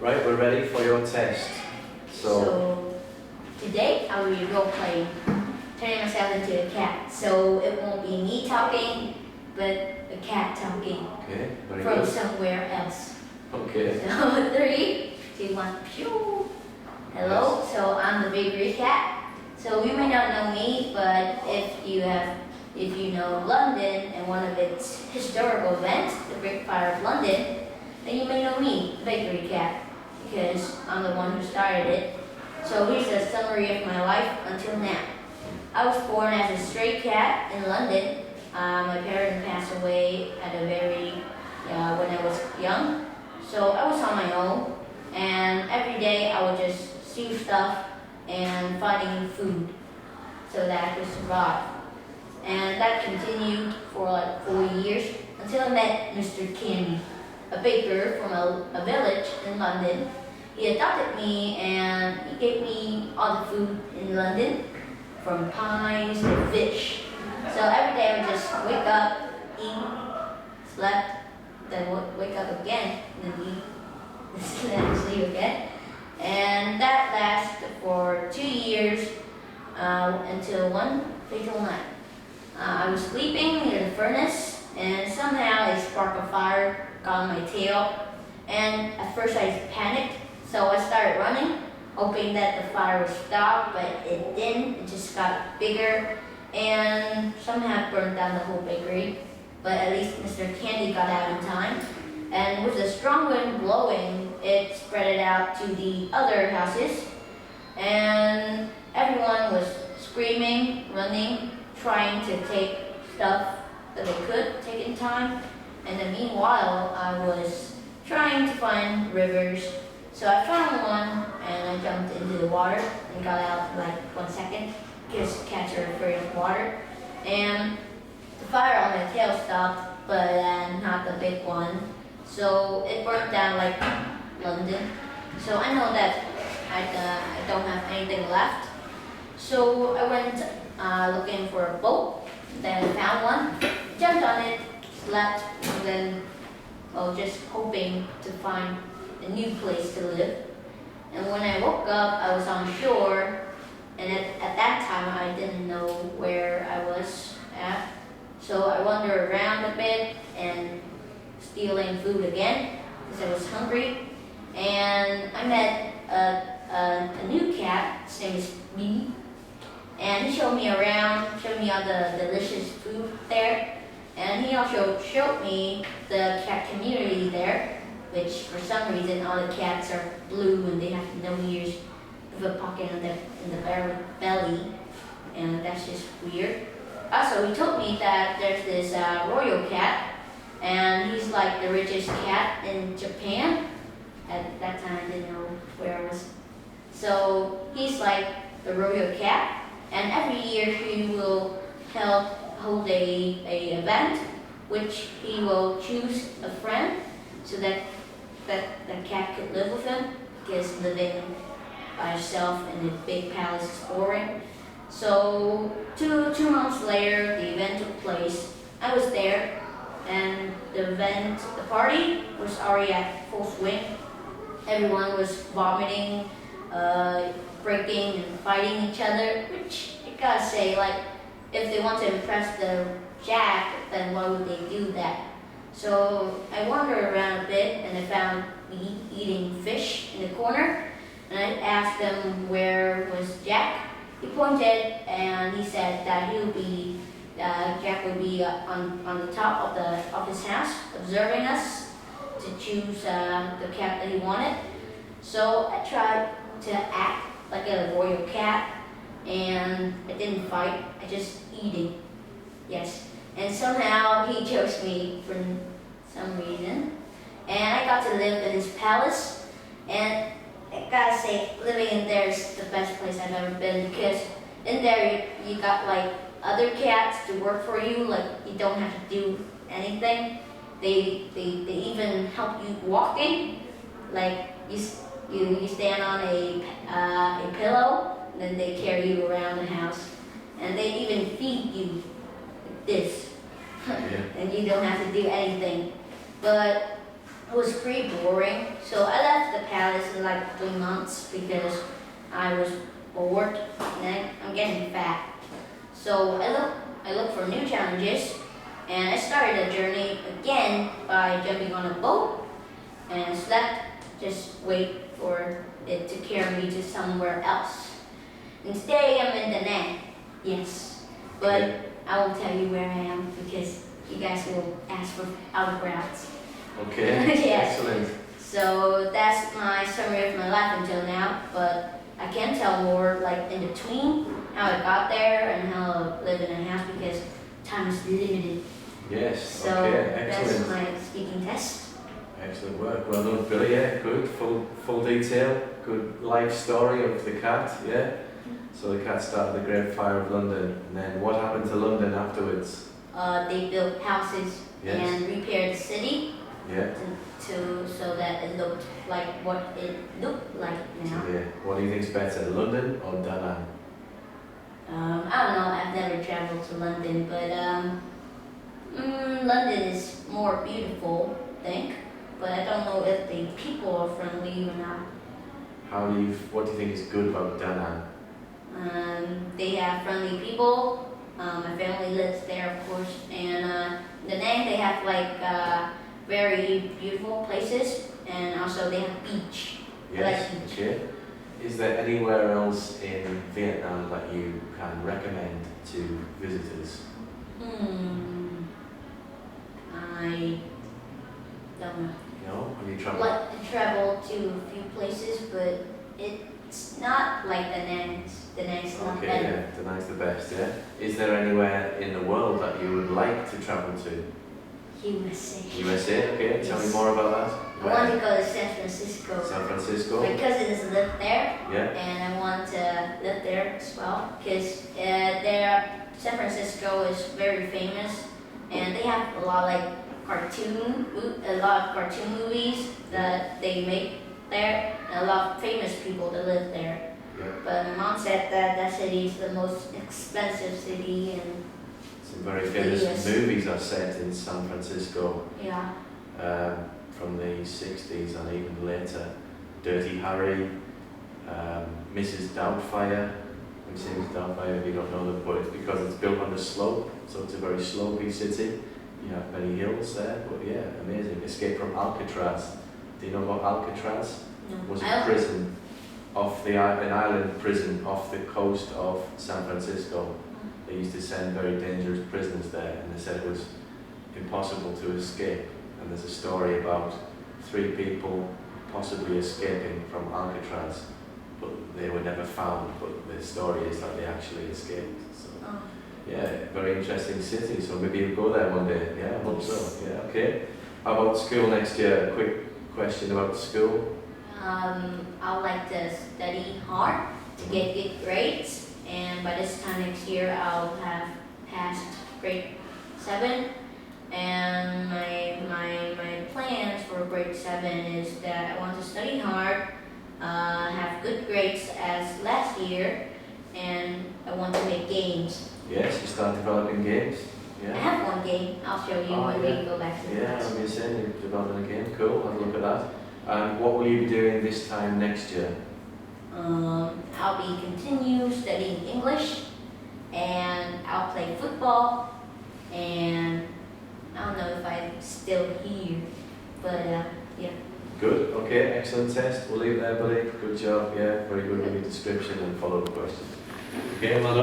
Right, we're ready for your test. So today I will be role playing, turning myself into a cat. So it won't be me talking, but a cat talking Okay, very from good. somewhere else. Okay. So 3, 2, 1, shoo. Hello, so I'm the bakery cat. So you may not know me, but if you know London and one of its historical events, the Great Fire of London, then you may know me, the bakery cat, because I'm the one who started it. So here's a summary of my life until now. I was born as a stray cat in London. My parents passed away at a when I was young. So I was on my own, and every day I would just steal stuff and finding food so that I could survive. And that continued for like 4 years until I met Mr. Candy, a baker from a village in London. He adopted me and he gave me all the food in London, from pies to fish. So every day I would just wake up, eat, slept, then wake up again, and then eat, then sleep again. And that lasted for 2 years until one fateful night. I was sleeping near the furnace, and somehow a spark of fire got on my tail. And at first I panicked, so I started running, hoping that the fire would stop, but it didn't. It just got bigger, and somehow burned down the whole bakery. But at least Mr. Candy got out in time. And with the strong wind blowing, it spread it out to the other houses, and everyone was screaming, running, trying to take stuff that they could take in time. And then meanwhile, I was trying to find rivers. So I found one, and I jumped into the water and got out in like 1 second, because cats are afraid of water. And the fire on my tail stopped, but not the big one. So it burnt down like London. So I know that I don't have anything left. So I went looking for a boat. Then I found one, jumped on it, slept, and then just hoping to find a new place to live. And when I woke up, I was on shore, and at that time I didn't know where I was at. So I wandered around a bit and stealing food again because I was hungry. And I met a new cat, his name is Bee. And he showed me around, showed me all the delicious food there. And he also showed me the cat community there, which for some reason all the cats are blue and they have no ears with a pocket in the belly. And that's just weird. Also, he told me that there's this royal cat, and he's like the richest cat in Japan. At that time, I didn't know where I was. So he's like the royal cat, and every year he will hold a event, which he will choose a friend so that the cat could live with him, because living by herself in a big palace is boring. So two months later, the event took place. I was there, and the party was already at full swing. Everyone was vomiting, breaking and fighting each other, which I gotta say, like, if they want to impress the Jack, then why would they do that? So I wandered around a bit, and I found me eating fish in the corner, and I asked them where was Jack. He pointed, and he said that Jack would be on the top of his house, observing us to choose the cat that he wanted. So I tried to act like a royal cat, and I didn't fight. I just eating. Yes, and somehow he chose me for some reason, and I got to live in his palace. And I gotta say, living in there is the best place I've ever been, because in there you got like other cats to work for you. Like, you don't have to do anything. They even help you walking. Like, you stand on a pillow, and then they carry you around the house, and they even feed you like this, and you don't have to do anything. But it was pretty boring, so I left the palace lasted like 3 months because I was bored and I'm getting fat. So I look for new challenges, and I started a journey again by jumping on a boat and slept, just wait for it to carry me to somewhere else. And today I'm in Da Nang, yes, but I won't tell you where I am because you guys will ask for autographs. Okay, Yes. excellent. So that's my summary of my life until now, but I can tell more like in between how I got there and how I live in a house because time is limited. Yes, So okay, that's excellent. my speaking test. Excellent work. Well done, Billy. Yeah, good. Full detail. Good life story of the cat. Yeah. So the cat started the Great Fire of London, and then what happened to London afterwards? They built houses Yes. and repaired the city Yeah. so that it looked like what it looked like now. Yeah. What do you think's better, London or Da Nang? I don't know, I've never traveled to London, but London is more beautiful, I think. But I don't know if the people are friendly or not. What do you think is good about Da Nang? They have friendly people. My family lives there, of course. And Da Nang, they have like very beautiful places, and also they have beach. I like Yes. beach. Okay. Is there anywhere else in Vietnam that you can recommend to visitors? I don't know. No? Have you I'd travelled? like to travel to a few places, but it's not like Da Nang's. Da Nang's not Okay, better. yeah, Da Nang's the best, yeah. Is there anywhere in the world that you would like to travel to? USA. USA, okay. Tell me more about that. I want to go to San Francisco. San Francisco? My cousins live there, Yeah. and I want to live there as well because San Francisco is very famous, and they have a lot of cartoon movies that they make there, and a lot of famous people that live there. Yeah. But my mom said that that city is the most expensive city, and Some very famous Yes. movies are set in San Francisco yeah. from the 60s and even later. Dirty Harry, Mrs. Doubtfire. Mrs. Doubtfire, if you don't know the but it's because it's built on a slope, so it's a very slopey city. You have many hills there, but yeah, amazing. Escape from Alcatraz. Do you know about Alcatraz? No. Was a prison an island prison off the coast of San Francisco. They used to send very dangerous prisoners there, and they said it was impossible to escape. And there's a story about 3 people possibly escaping from Alcatraz, but they were never found. But the story is that they actually escaped. So Oh. yeah, very interesting city. So maybe you'll go there one day. Yeah, I hope so. Yeah, okay. How about school next year? A quick question about school. I would like to study hard to get good grades, and by this time next year I'll have passed grade 7. And my plans for grade 7 is that I want to study hard, have good grades as last year, and I want to make games. Yes, you start developing games. I Yeah. have one game. I'll show you Oh, when yeah. we go back to the Yeah, class. I'm just saying you're developing a game. Cool, have a look at that. And what will you be doing this time next year? I'll be continue studying English, and I'll play football, and I don't know if I'm still here, but yeah. Good, okay, excellent test. We'll leave it there, buddy. Good job, yeah, very good with your description and follow the question. Okay, well done.